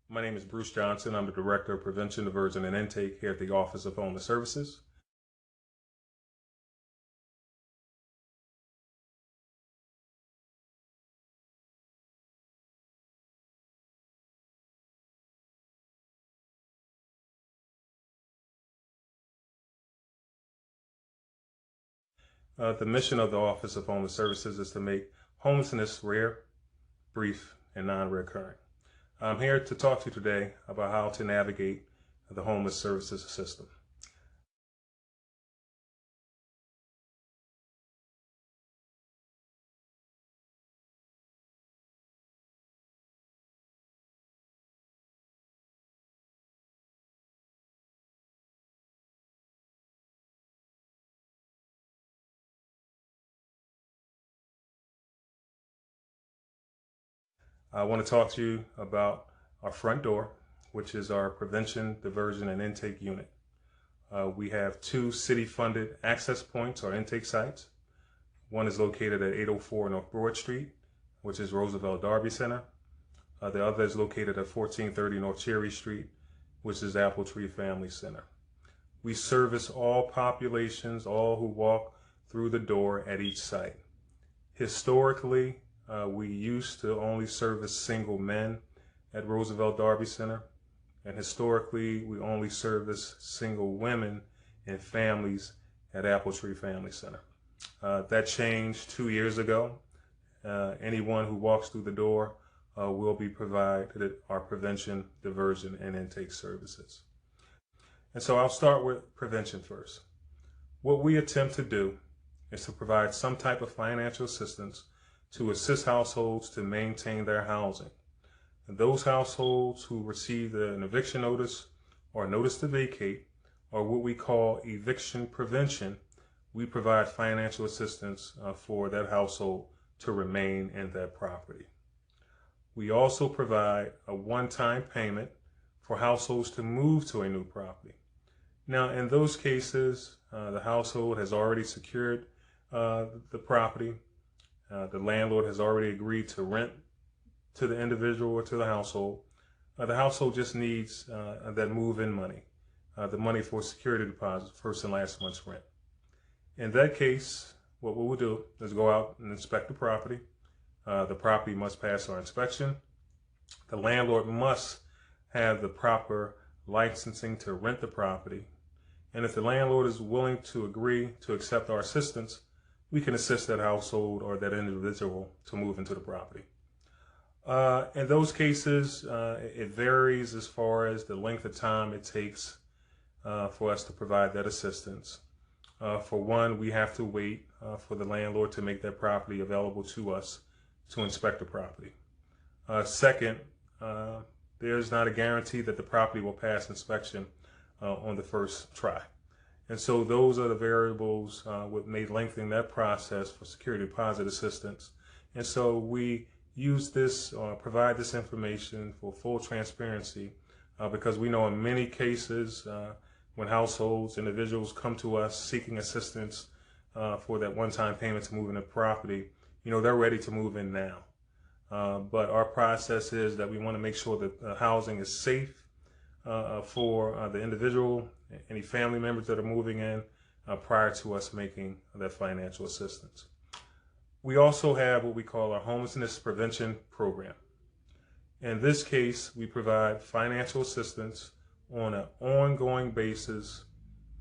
My name is Bruce Johnson. I'm the Director of Prevention, Diversion, and Intake here at the Office of Homeless Services. The mission of the Office of Homeless Services is to make homelessness rare, brief, and non-recurring. I'm here to talk to you today about how to navigate the homeless services system. I want to talk to you about our front door, which is our prevention, diversion, and intake unit. We have two city-funded access points or intake sites. One is located at 804 North Broad Street, which is Roosevelt Darby Center. The other is located at 1430 North Cherry Street, which is Apple Tree Family Center. We service all populations, all who walk through the door at each site. Historically, we used to only service single men at Roosevelt Darby Center, and historically we only service single women and families at Apple Tree Family Center. That changed 2 years ago. Anyone who walks through the door will be provided our prevention, diversion, and intake services. And so I'll start with prevention first. What we attempt to do is to provide some type of financial assistance to assist households to maintain their housing. And those households who receive an eviction notice or notice to vacate, or what we call eviction prevention, we provide financial assistance for that household to remain in that property. We also provide a one-time payment for households to move to a new property. Now, in those cases, the household has already secured the property. The landlord has already agreed to rent to the individual or to the household. The household just needs that move-in money, the money for security deposit, first and last month's rent. In that case, what we will do is go out and inspect the property. The property must pass our inspection. The landlord must have the proper licensing to rent the property. And if the landlord is willing to agree to accept our assistance, we can assist that household or that individual to move into the property. In those cases, it varies as far as the length of time it takes for us to provide that assistance. For one, we have to wait for the landlord to make that property available to us to inspect the property. Second, there's not a guarantee that the property will pass inspection on the first try. And so those are the variables what may lengthen that process for security deposit assistance. And so we use this or provide this information for full transparency because we know in many cases when households, individuals come to us seeking assistance for that one-time payment to move in the property, they're ready to move in now. But our process is that we want to make sure that the housing is safe for the individual, any family members that are moving in prior to us making that financial assistance. We also have what we call our homelessness prevention program. In this case, we provide financial assistance on an ongoing basis,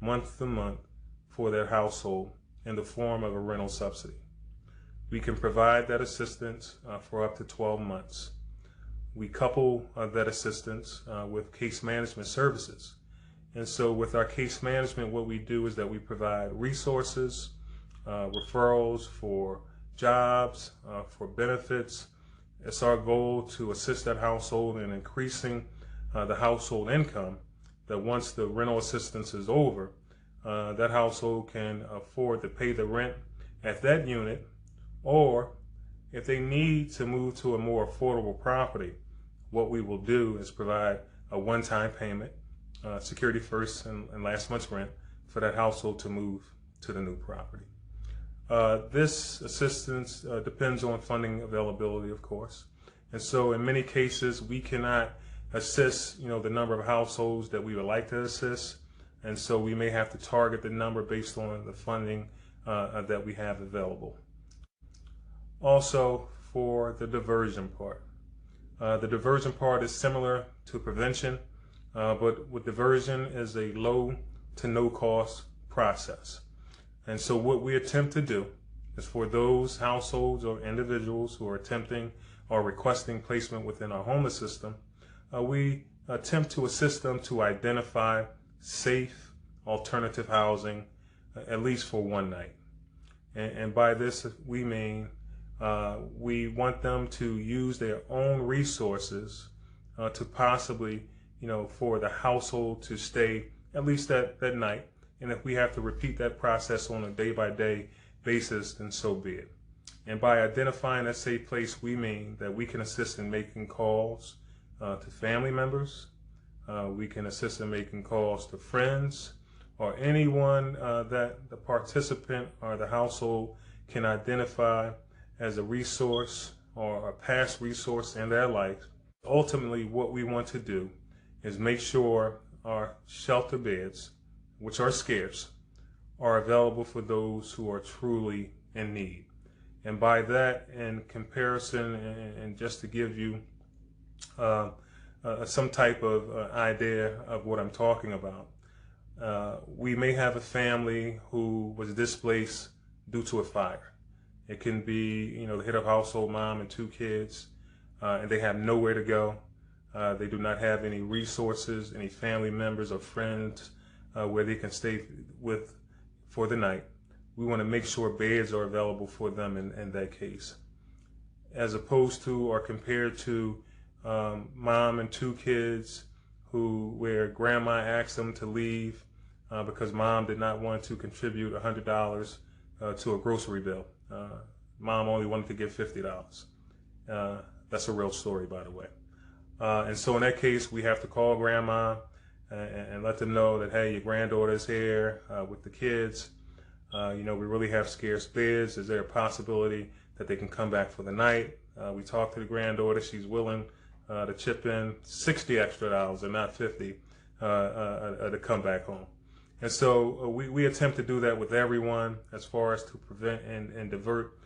month to month, for that household in the form of a rental subsidy. We can provide that assistance for up to 12 months. We couple that assistance with case management services. And so with our case management, what we do is that we provide resources, referrals for jobs, for benefits. It's our goal to assist that household in increasing the household income, that once the rental assistance is over, that household can afford to pay the rent at that unit, or if they need to move to a more affordable property, what we will do is provide a one-time payment, security first and last month's rent, for that household to move to the new property. This assistance depends on funding availability, of course. And so in many cases, we cannot assist, the number of households that we would like to assist. And so we may have to target the number based on the funding that we have available. Also, for the diversion part. The diversion part is similar to prevention, but with diversion is a low to no cost process. And so what we attempt to do is for those households or individuals who are attempting or requesting placement within our homeless system, we attempt to assist them to identify safe alternative housing, at least for one night. And by this, we mean we want them to use their own resources to possibly, for the household to stay at least that night. And if we have to repeat that process on a day-by-day basis, then so be it. And by identifying a safe place, we mean that we can assist in making calls to family members. We can assist in making calls to friends or anyone that the participant or the household can identify as a resource or a past resource in their life. Ultimately, what we want to do is make sure our shelter beds, which are scarce, are available for those who are truly in need. And by that, in comparison, and just to give you some type of idea of what I'm talking about, we may have a family who was displaced due to a fire. It can be, the head of household, mom and 2 kids, and they have nowhere to go. They do not have any resources, any family members or friends where they can stay with for the night. We want to make sure beds are available for them in that case. As opposed to or compared to mom and 2 kids where grandma asked them to leave because mom did not want to contribute $100 to a grocery bill. Mom only wanted to give $50. That's a real story, by the way. And so in that case, we have to call grandma and let them know that, hey, your granddaughter's here with the kids. We really have scarce beds. Is there a possibility that they can come back for the night? We talked to the granddaughter. She's willing to chip in $60 extra and not $50 to come back home. And so we attempt to do that with everyone as far as to prevent and divert.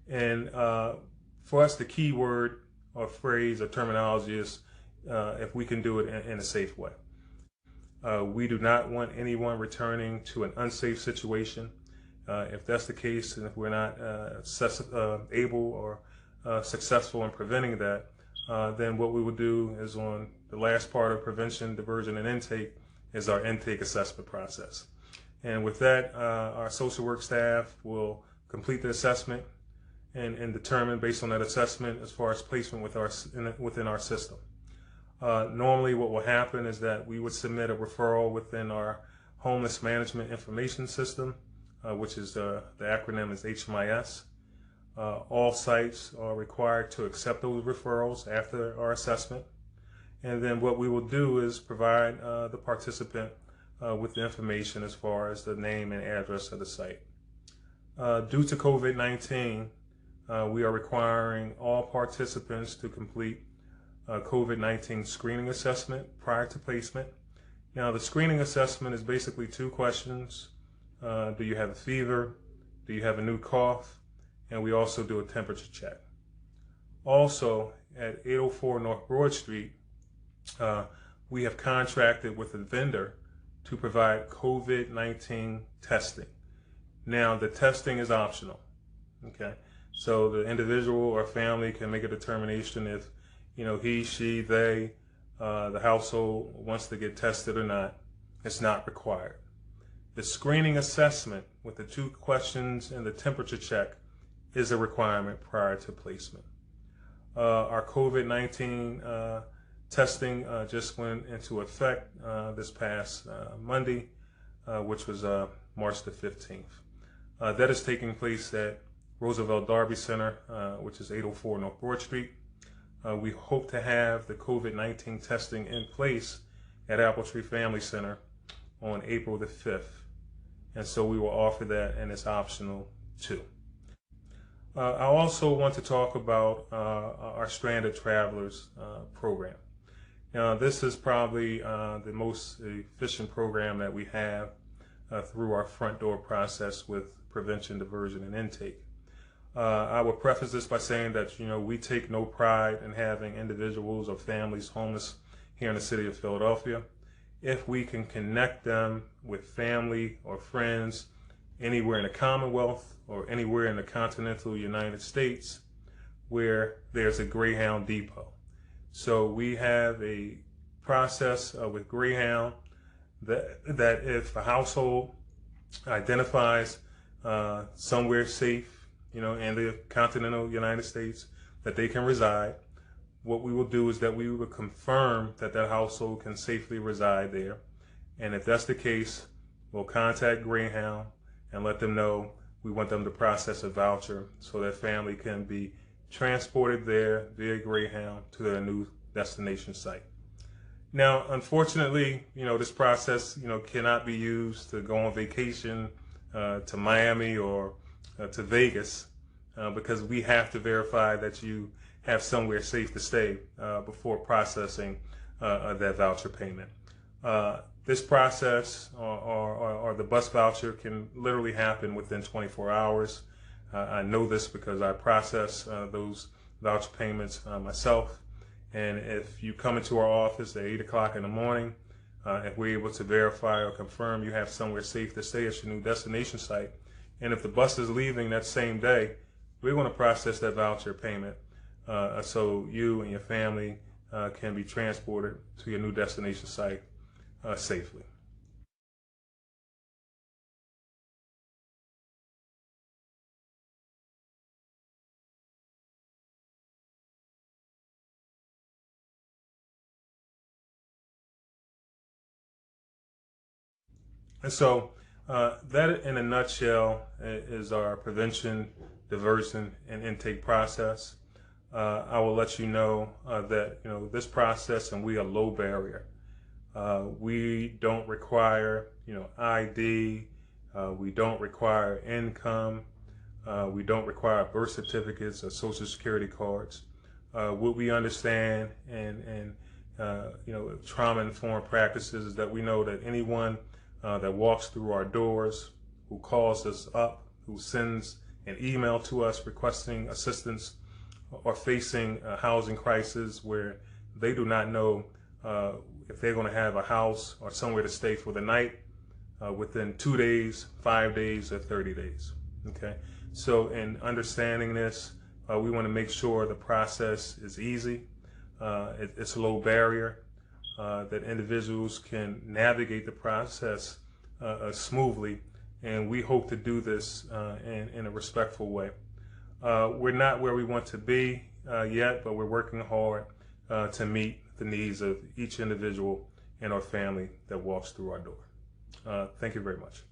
And for us, the key word or phrase or terminology is if we can do it in a safe way. We do not want anyone returning to an unsafe situation. If that's the case, and if we're not able or successful in preventing that, then what we will do is on the last part of prevention, diversion, and intake is our intake assessment process. And with that, our social work staff will complete the assessment and determine based on that assessment as far as placement within our system. Normally what will happen is that we would submit a referral within our homeless management information system, which is the acronym is HMIS. All sites are required to accept those referrals after our assessment. And then what we will do is provide the participant with the information as far as the name and address of the site. Due to COVID-19, we are requiring all participants to complete a COVID-19 screening assessment prior to placement. Now, the screening assessment is basically 2 questions. Do you have a fever? Do you have a new cough? And we also do a temperature check. Also, at 804 North Broad Street, we have contracted with a vendor to provide COVID-19 testing. Now, the testing is optional, okay? So the individual or family can make a determination if, he, she, they, the household wants to get tested or not. It's not required. The screening assessment with the 2 questions and the temperature check is a requirement prior to placement. Our COVID-19 testing just went into effect this past Monday, which was March the 15th. That is taking place at Roosevelt Darby Center, which is 804 North Broad Street. We hope to have the COVID-19 testing in place at Apple Tree Family Center on April the 5th. And so we will offer that, and it's optional too. I also want to talk about our Stranded Travelers program. Now, this is probably the most efficient program that we have through our front door process with prevention, diversion, and intake. I will preface this by saying that, we take no pride in having individuals or families homeless here in the city of Philadelphia. If we can connect them with family or friends anywhere in the Commonwealth or anywhere in the continental United States where there's a Greyhound depot. So we have a process with Greyhound that if a household identifies somewhere safe, in the continental United States that they can reside, what we will do is that we will confirm that that household can safely reside there. And if that's the case, we'll contact Greyhound and let them know we want them to process a voucher so that family can be transported there via Greyhound to their new destination site. Now, unfortunately, this process, cannot be used to go on vacation to Miami or to Vegas because we have to verify that you have somewhere safe to stay before processing that voucher payment. This process or the bus voucher can literally happen within 24 hours. I know this because I process those voucher payments myself. And if you come into our office at 8 o'clock in the morning, if we're able to verify or confirm you have somewhere safe to stay at your new destination site, and if the bus is leaving that same day, we're going to process that voucher payment so you and your family can be transported to your new destination site safely. And so that in a nutshell is our prevention, diversion, and intake process. I will let you know that this process, and we are low barrier. We don't require ID. We don't require income. We don't require birth certificates or social security cards. What we understand and trauma-informed practices is that we know that anyone that walks through our doors, who calls us up, who sends an email to us requesting assistance or facing a housing crisis where they do not know if they're going to have a house or somewhere to stay for the night within 2 days, 5 days, or 30 days. Okay, so in understanding this, we want to make sure the process is easy, it's low barrier, that individuals can navigate the process smoothly, and we hope to do this in a respectful way. We're not where we want to be yet, but we're working hard to meet the needs of each individual and our family that walks through our door. Thank you very much.